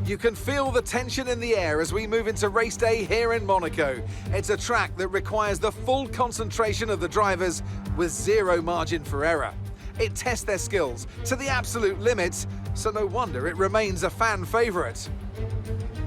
You can feel the tension in the air as we move into race day here in Monaco. It's a track that requires the full concentration of the drivers with zero margin for error. It tests their skills to the absolute limits, so no wonder it remains a fan favourite.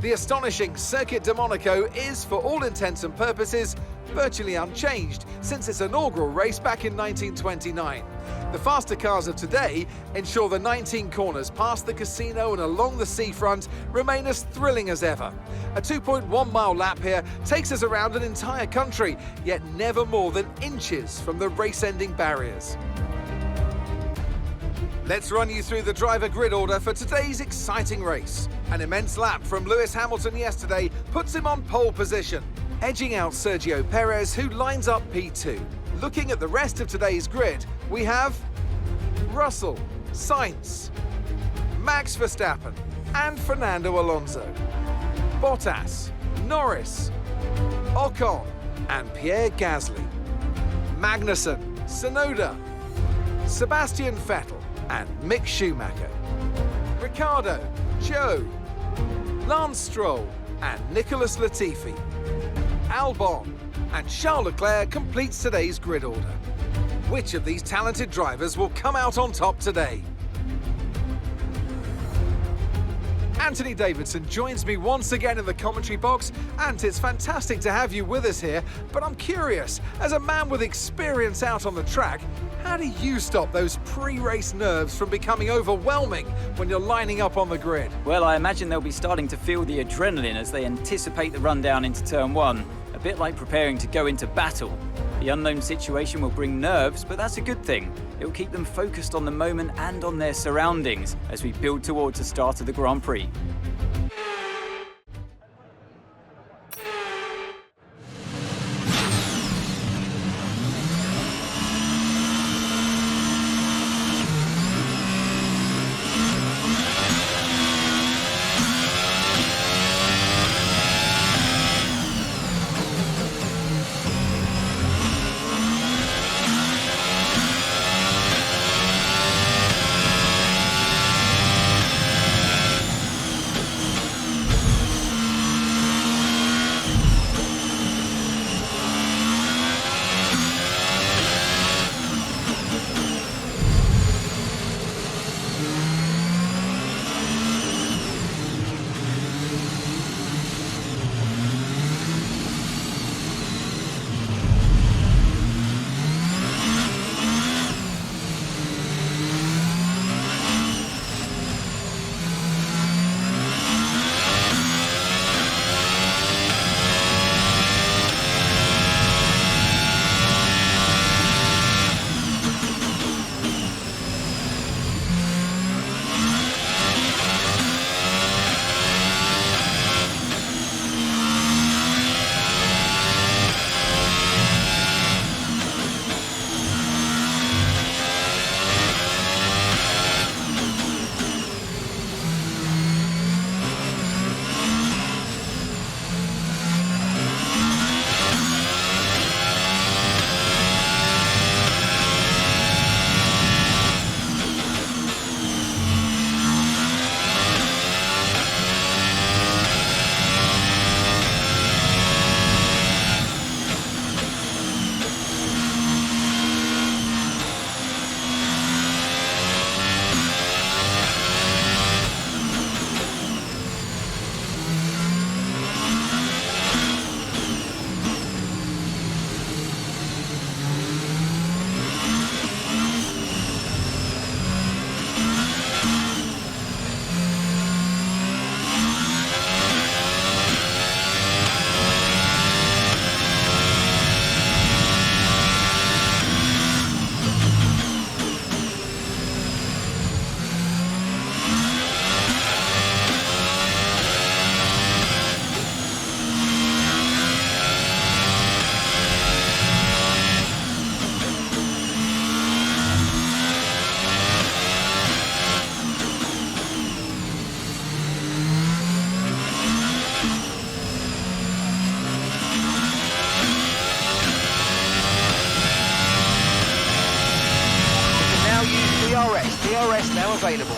The astonishing Circuit de Monaco is, for all intents and purposes, virtually unchanged since its inaugural race back in 1929. The faster cars of today ensure the 19 corners past the casino and along the seafront remain as thrilling as ever. A 2.1 mile lap here takes us around an entire country, yet never more than inches from the race-ending barriers. Let's run you through the driver grid order for today's exciting race. An immense lap from Lewis Hamilton yesterday puts him on pole position, edging out Sergio Perez, who lines up P2. Looking at the rest of today's grid, we have Russell, Sainz, Max Verstappen and Fernando Alonso, Bottas, Norris, Ocon and Pierre Gasly, Magnussen, Tsunoda, Sebastian Vettel and Mick Schumacher, Ricciardo, Joe, Lance Stroll and Nicholas Latifi, Albon and Charles Leclerc completes today's grid order. Which of these talented drivers will come out on top today? Anthony Davidson joins me once again in the commentary box, and it's fantastic to have you with us here, but I'm curious, as a man with experience out on the track, how do you stop those pre-race nerves from becoming overwhelming when you're lining up on the grid? Well, I imagine they'll be starting to feel the adrenaline as they anticipate the rundown into turn one, a bit like preparing to go into battle. The unknown situation will bring nerves, but that's a good thing. It will keep them focused on the moment and on their surroundings as we build towards the start of the Grand Prix. DRS now available.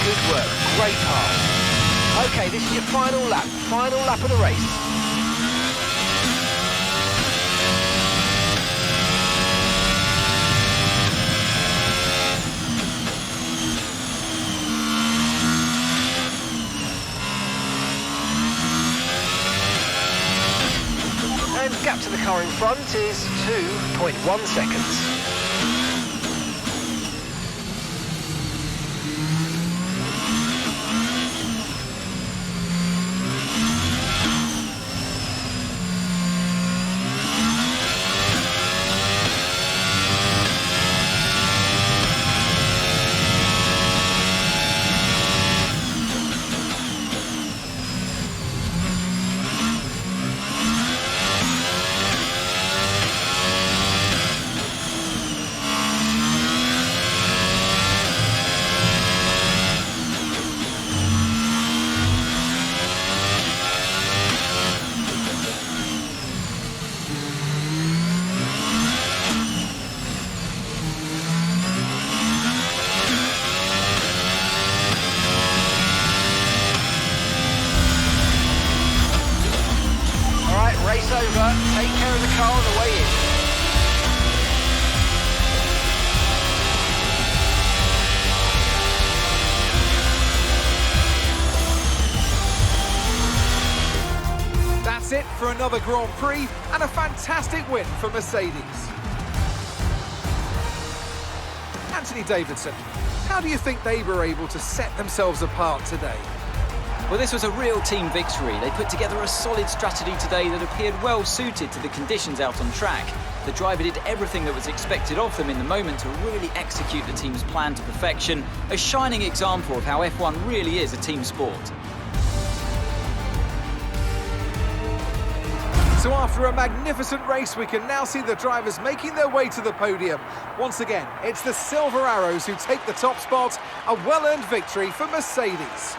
Good work, great pass. Okay, this is your final lap of the race. And gap to the car in front is 2.1 seconds. Race over, take care of the car on the way in. That's it for another Grand Prix and a fantastic win for Mercedes. Anthony Davidson, how do you think they were able to set themselves apart today? Well, this was a real team victory. They put together a solid strategy today that appeared well suited to the conditions out on track. The driver did everything that was expected of them in the moment to really execute the team's plan to perfection. A shining example of how F1 really is a team sport. So after a magnificent race, we can now see the drivers making their way to the podium. Once again, it's the Silver Arrows who take the top spot, a well-earned victory for Mercedes.